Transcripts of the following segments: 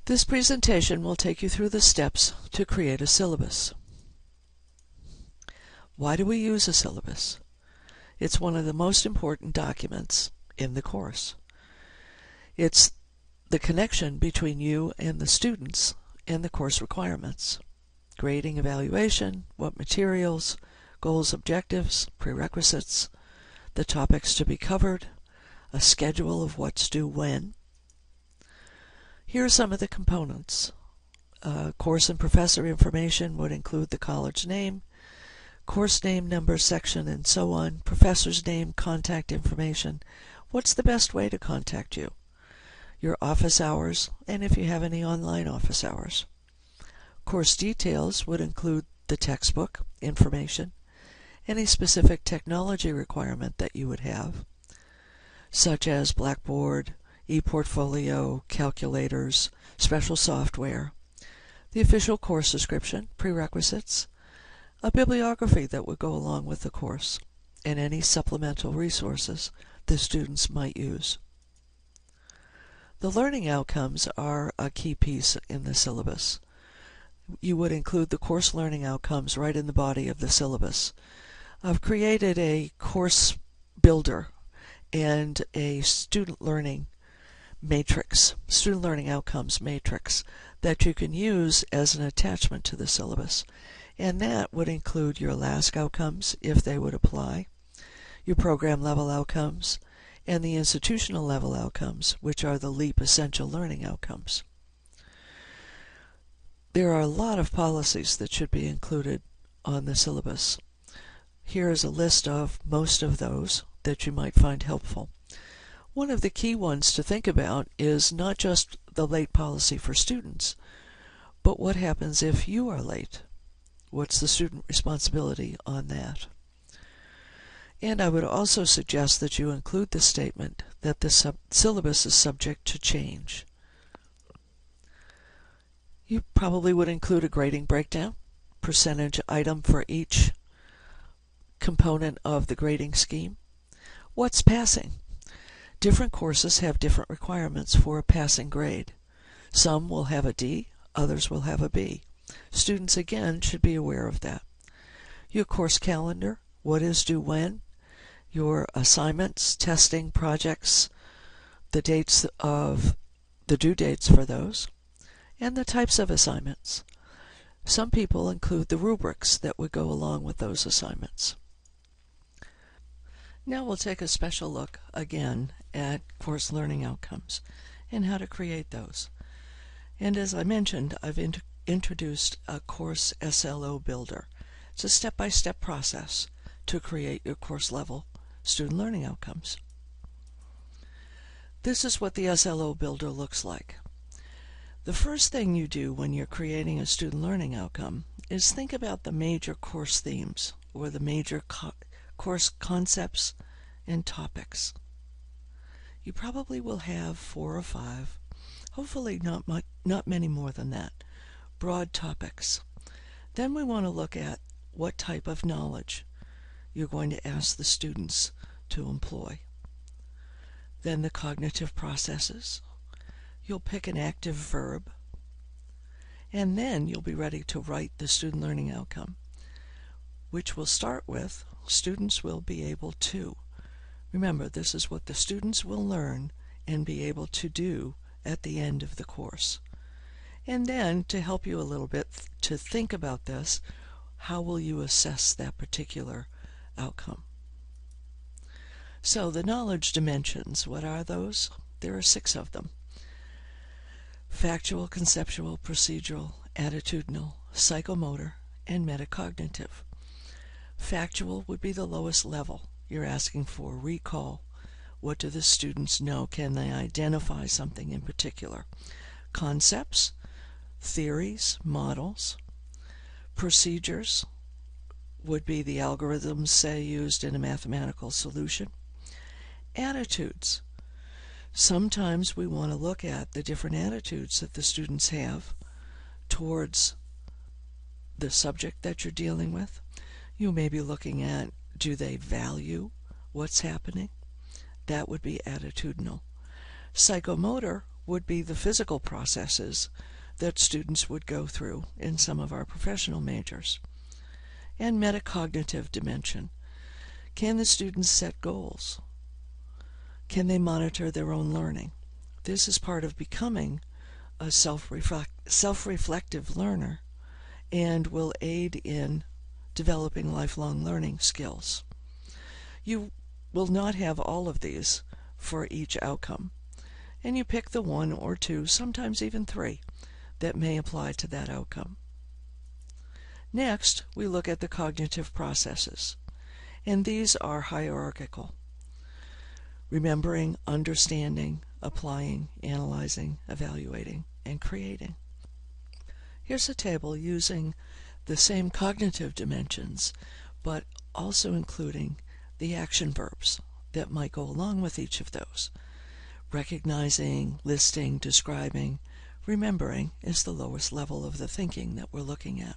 This presentation will take you through the steps to create a syllabus. Why do we use a syllabus? It's one of the most important documents in the course. It's the connection between you and the students and the course requirements. Grading, evaluation, what materials, goals, objectives, prerequisites, the topics to be covered, a schedule of what's due when. Here are some of the components. Course and professor information would include the college name, course name, number, section, and so on, professor's name, contact information, what's the best way to contact you, your office hours, and if you have any online office hours. Course details would include the textbook information, any specific technology requirement that you would have, such as Blackboard, e-portfolio, calculators, special software, the official course description, prerequisites, a bibliography that would go along with the course, and any supplemental resources the students might use. The learning outcomes are a key piece in the syllabus. You would include the course learning outcomes right in the body of the syllabus. I've created a course builder and a student learning matrix, student learning outcomes matrix, that you can use as an attachment to the syllabus. And that would include your LASK outcomes, if they would apply, your program level outcomes, and the institutional level outcomes, which are the LEAP essential learning outcomes. There are a lot of policies that should be included on the syllabus. Here is a list of most of those that you might find helpful. One of the key ones to think about is not just the late policy for students, but what happens if you are late? What's the student responsibility on that? And I would also suggest that you include the statement that the syllabus is subject to change. You probably would include a grading breakdown, percentage item for each component of the grading scheme. What's passing? Different courses have different requirements for a passing grade. Some will have a D, others will have a B. Students, again, should be aware of that. Your course calendar, what is due when, your assignments, testing, projects, the dates of the due dates for those, and the types of assignments. Some people include the rubrics that would go along with those assignments. Now we'll take a special look again at course learning outcomes and how to create those. And as I mentioned, I've introduced a course SLO builder. It's a step-by-step process to create your course level student learning outcomes. This is what the SLO builder looks like. The first thing you do when you're creating a student learning outcome is think about the major course themes or the major course concepts and topics. You probably will have 4 or 5, hopefully not many more than that, broad topics. Then we want to look at what type of knowledge you're going to ask the students to employ. Then the cognitive processes. You'll pick an active verb, and then you'll be ready to write the student learning outcome, which will start with students will be able to. Remember, this is what the students will learn and be able to do at the end of the course. And then, to help you a little bit to think about this, how will you assess that particular outcome? So the knowledge dimensions, what are those? There are 6 of them. Factual, conceptual, procedural, attitudinal, psychomotor, and metacognitive. Factual would be the lowest level. You're asking for recall. What do the students know? Can they identify something in particular? Concepts, theories, models. Procedures would be the algorithms, say, used in a mathematical solution. Attitudes. Sometimes we want to look at the different attitudes that the students have towards the subject that you're dealing with. You may be looking at, do they value what's happening? That would be attitudinal. Psychomotor would be the physical processes that students would go through in some of our professional majors. And metacognitive dimension. Can the students set goals? Can they monitor their own learning? This is part of becoming a self-reflective learner and will aid in developing lifelong learning skills. You will not have all of these for each outcome, and you pick the one or two, sometimes even three, that may apply to that outcome. Next, we look at the cognitive processes, and these are hierarchical: remembering, understanding, applying, analyzing, evaluating, and creating. Here's a table using the same cognitive dimensions, but also including the action verbs that might go along with each of those. Recognizing, listing, describing. Remembering is the lowest level of the thinking that we're looking at.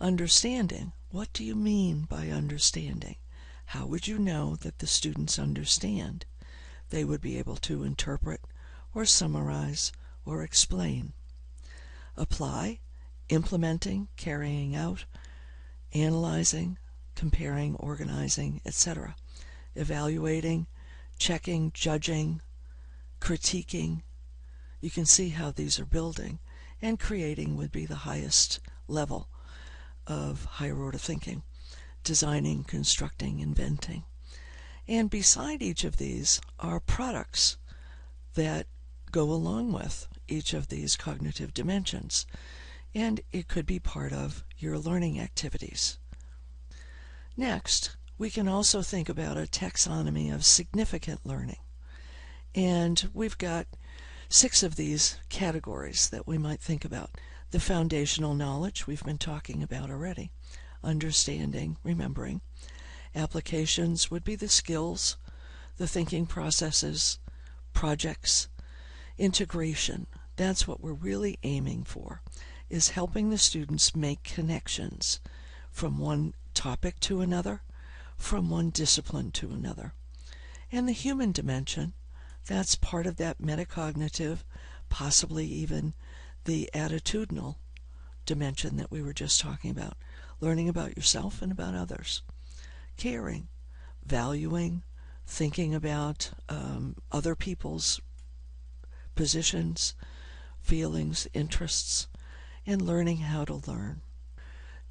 Understanding. What do you mean by understanding? How would you know that the students understand? They would be able to interpret or summarize or explain. Apply. Implementing, carrying out, analyzing, comparing, organizing, etc. Evaluating, checking, judging, critiquing. You can see how these are building, and creating would be the highest level of higher order thinking: designing, constructing, inventing. And beside each of these are products that go along with each of these cognitive dimensions, and it could be part of your learning activities. Next, we can also think about a taxonomy of significant learning. And we've got 6 of these categories that we might think about. The foundational knowledge we've been talking about already. Understanding, remembering. Applications would be the skills, the thinking processes, projects. Integration, that's what we're really aiming for, is helping the students make connections from one topic to another, from one discipline to another. And the human dimension, that's part of that metacognitive, possibly even the attitudinal dimension that we were just talking about, learning about yourself and about others. Caring, valuing, thinking about other people's positions, feelings, interests, and learning how to learn.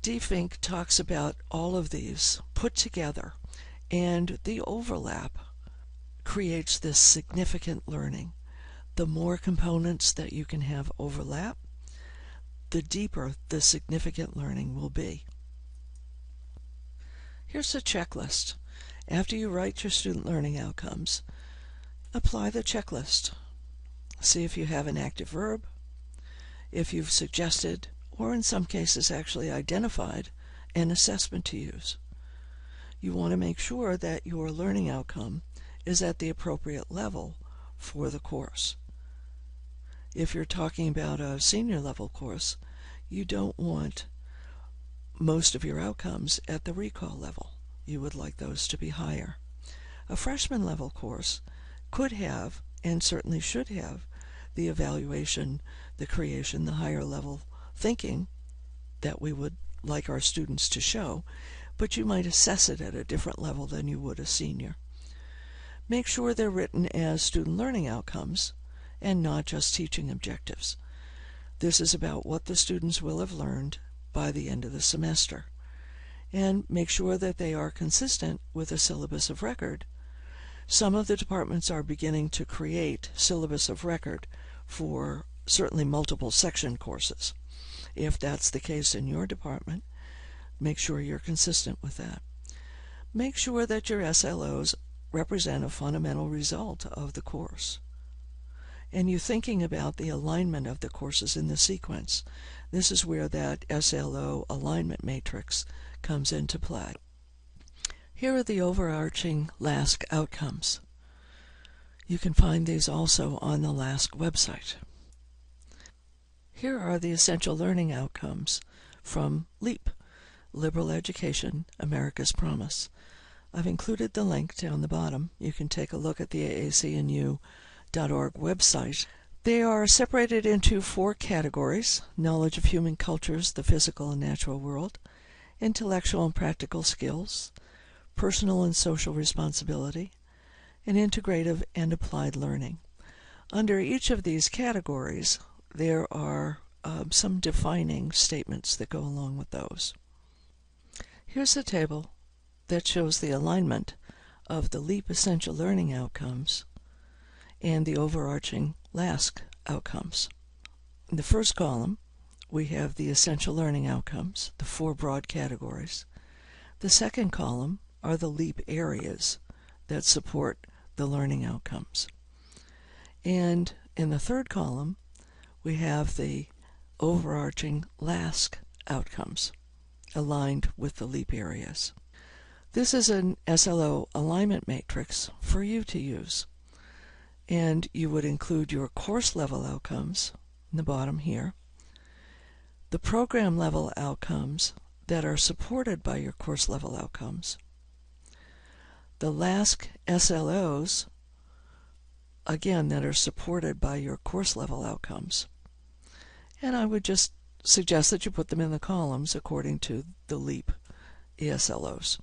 DFINC talks about all of these put together, and the overlap creates this significant learning. The more components that you can have overlap, the deeper the significant learning will be. Here's a checklist. After you write your student learning outcomes, apply the checklist. See if you have an active verb, if you've suggested, or in some cases actually identified, an assessment to use. You want to make sure that your learning outcome is at the appropriate level for the course. If you're talking about a senior level course, you don't want most of your outcomes at the recall level. You would like those to be higher. A freshman level course could have, and certainly should have, the evaluation, the creation, the higher level thinking that we would like our students to show, but you might assess it at a different level than you would a senior. Make sure they're written as student learning outcomes and not just teaching objectives. This is about what the students will have learned by the end of the semester. And make sure that they are consistent with a syllabus of record. Some of the departments are beginning to create syllabus of record for certainly multiple section courses. If that's the case in your department, make sure you're consistent with that. Make sure that your SLOs represent a fundamental result of the course. And you're thinking about the alignment of the courses in the sequence. This is where that SLO alignment matrix comes into play. Here are the overarching LASK outcomes. You can find these also on the LASK website. Here are the essential learning outcomes from LEAP, Liberal Education, America's Promise. I've included the link down the bottom. You can take a look at the aacnu.org website They are separated into 4 categories: knowledge of human cultures, the physical and natural world, intellectual and practical skills, personal and social responsibility, and integrative and applied learning. Under each of these categories, there are some defining statements that go along with those. Here's a table that shows the alignment of the LEAP essential learning outcomes and the overarching LASK outcomes. In the first column, we have the essential learning outcomes, the 4 broad categories. The second column are the LEAP areas that support the learning outcomes. And in the third column, we have the overarching LASK outcomes aligned with the LEAP areas. This is an SLO alignment matrix for you to use. And you would include your course level outcomes in the bottom here, the program level outcomes that are supported by your course level outcomes, the LASK SLOs, again, that are supported by your course level outcomes. And I would just suggest that you put them in the columns according to the LEAP ESLOs.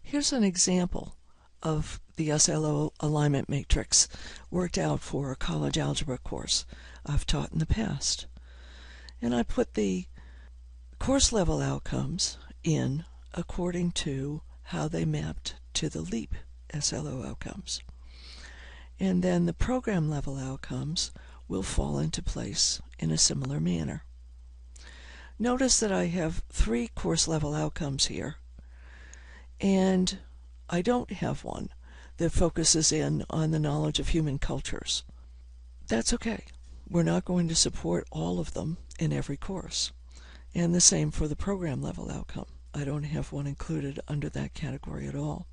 Here's an example of the SLO alignment matrix worked out for a college algebra course I've taught in the past. And I put the course level outcomes in according to how they mapped to the LEAP SLO outcomes. And then the program level outcomes will fall into place in a similar manner. Notice that I have 3 course level outcomes here, and I don't have one that focuses in on the knowledge of human cultures. That's okay. We're not going to support all of them in every course. And the same for the program level outcome. I don't have one included under that category at all.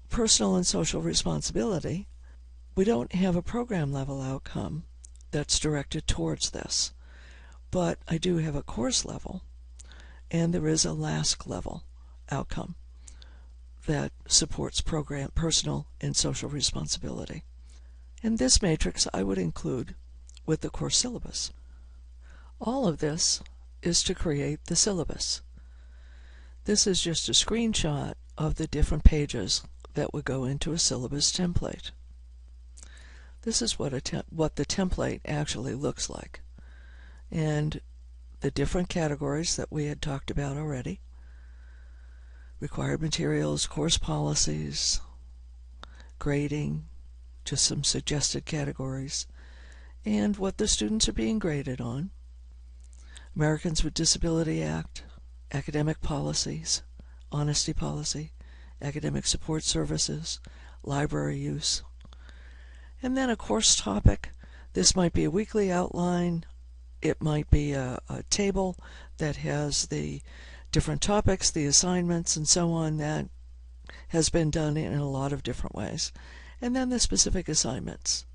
Personal and social responsibility, we don't have a program level outcome that's directed towards this. But I do have a course level, and there is a LASK level outcome that supports program, personal and social responsibility. And this matrix I would include with the course syllabus. All of this is to create the syllabus. This is just a screenshot of the different pages that would go into a syllabus template. This is what the template actually looks like. And the different categories that we had talked about already: required materials, course policies, grading, just some suggested categories, and what the students are being graded on, Americans with Disability Act, academic policies, honesty policy, academic support services, library use, and then a course topic. This might be a weekly outline. It might be a table that has the different topics, the assignments, and so on. That has been done in a lot of different ways. And then the specific assignments.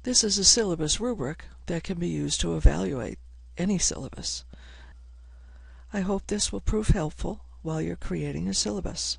This is a syllabus rubric that can be used to evaluate any syllabus. I hope this will prove helpful while you're creating a syllabus.